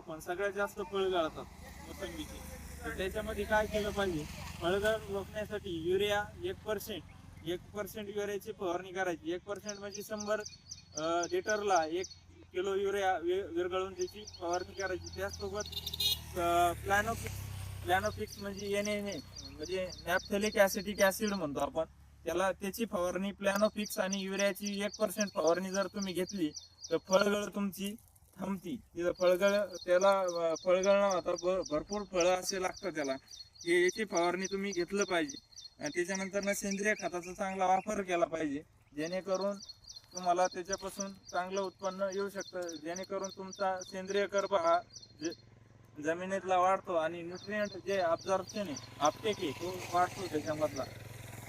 आपण सगळ्यात जास्त फळ गळतात मोसंबीची. तर त्याच्यामध्ये काय केलं पाहिजे, फळगळ रोखण्यासाठी युरिया 1% युरियाची फवारणी करायची. 1% म्हणजे 100 लिटरला 1 किलो युरिया विरघळून त्याची फवारणी करायची. त्याचसोबत प्लॅनोफिक्स म्हणजे NNA म्हणजे नॅप्थेलिक ऍसिटिक ऍसिड म्हणतो आपण त्याला, त्याची फवारणी प्लॅनोफिक्स आणि युरियाची 1% फवारणी जर तुम्ही घेतली तर फळगळ तुमची थांबती. तिथं फळगळ त्याला फळगळ न होता भरपूर फळं असे लागतात त्याला. याची फवारणी तुम्ही घेतलं पाहिजे. त्याच्यानंतर सेंद्रिय खताचा चांगला वापर केला पाहिजे, जेणेकरून तुम्हाला त्याच्यापासून चांगलं उत्पन्न येऊ शकतं. जेणेकरून तुमचा सेंद्रिय कर्ब हा जमिनीतला वाढतो आणि न्यूट्रिएंट जे अब्झॉर्प्शन आहे, अपटेक आहे, तो वाढतो त्याच्यामधला.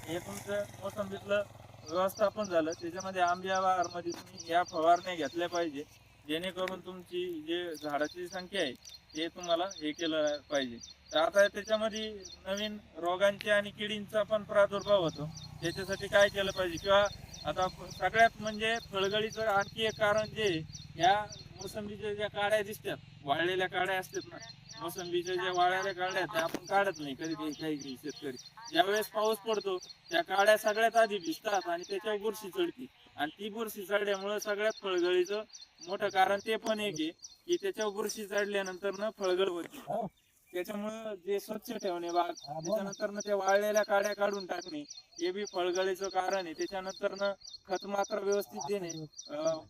हे तुमचं मोसंबीतलं व्यवस्थापन झालं. त्याच्यामध्ये आंब्या बहारमध्ये तुम्ही या फवारण्या घेतल्या पाहिजे, जेणेकरून तुमची जे झाडाची संख्या आहे ते तुम्हाला हे केलं पाहिजे. तर आता त्याच्यामध्ये नवीन रोगांचे आणि किडींचा पण प्रादुर्भाव होतो. त्याच्यासाठी काय केलं पाहिजे, किंवा आता सगळ्यात म्हणजे फळगळीचं आणखी एक कारण जे ह्या मोसंबीच्या ज्या काड्या दिसतात, वाळलेल्या काड्या असतात ना, मोसंबीच्या ज्या वाळलेल्या काड्या आहेत त्या आपण काढत नाही कधी काही शेतकरी. ज्यावेळेस पाऊस पडतो त्या काड्या सगळ्यात आधी भिजतात आणि त्याच्यावर बुरशी चढती, आणि ती बुरशी चढल्यामुळे सगळ्यात फळगळीचं मोठं कारण ते पण एक आहे की त्याच्यावर बुरशी चढल्यानंतर ना फळगळ होती. त्याच्यामुळं जे स्वच्छ ठेवणे बाग, त्याच्यानंतर त्या वाळलेल्या काड्या काढून टाकणे, हे बी फळगळीचं कारण आहे. त्याच्यानंतर खत मात्र व्यवस्थित देणे,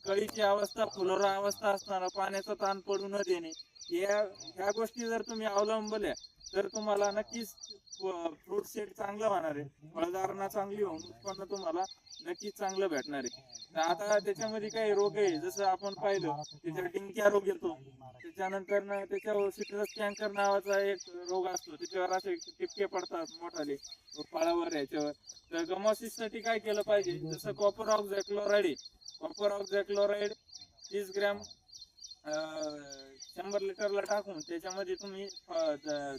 कळीची अवस्था फुलोरा अवस्था असताना पाण्याचा ताण पडू न देणे, ह्या गोष्टी जर तुम्ही अवलंबल्या तर तुम्हाला नक्कीच फ्रूट सेट चांगलं होणार आहे. फळधारणा चांगली होऊन उत्पन्न तुम्हाला नक्कीच चांगलं भेटणार आहे. तर आता त्याच्यामध्ये काही रोग आहे, जसं आपण पाहिलं त्याच्यावर डिंक्या रोग येतो. त्याच्यानंतर त्याच्यावर सिट्रस कॅन्कर नावाचा एक रोग असतो, त्याच्यावर असे टिपके पडतात मोठाले फळावर याच्यावर. तर गमॉसिससाठी काय केलं पाहिजे, जसं कॉपर ऑक्झॅक्लोराइड 30 ग्रॅम 100 लिटरला टाकून त्याच्यामध्ये तुम्ही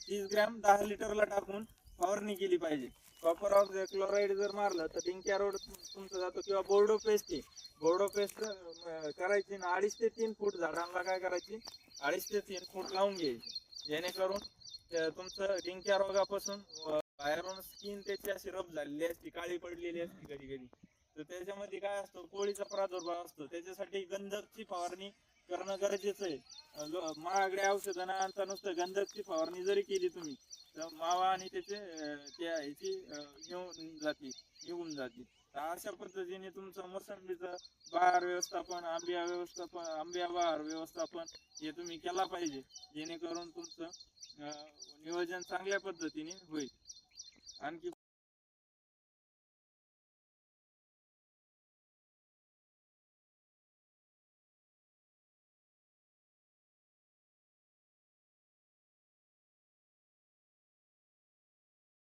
30 ग्रॅम 10 लिटरला टाकून फवारणी केली पाहिजे. कॉपर ऑक्झॅक्लोराइड जर मारलं तर डिंक्या रोग तुमचा जातो. किंवा बोर्डो पेस्ट करायची ना, 2.5 ते 3 फूट झाडांना काय करायची, 2.5 ते 3 फूट लावून घ्यायची, जेणेकरून तुमचं डिंक्या रोगापासून बाहेरून स्किन त्याची अशी रब झालेली असते, काळी पडलेली असते कधी कधी. तर त्याच्यामध्ये काय असतो, कोळीचा प्रादुर्भाव असतो. त्याच्यासाठी गंधकची फवारणी करणं गरजेचं आहे. महागड्या औषधं न आणता नुसतं गंधकची फवारणी जरी केली तुम्ही तर मावा आणि त्याचे त्या ह्याची निघून जाते. तर अशा पद्धतीने तुमचं मोसंबीचं बहार व्यवस्थापन, आंब्या बहार व्यवस्थापन हे तुम्ही केला पाहिजे, जेणेकरून तुमचं नियोजन चांगल्या पद्धतीने होईल. आणखी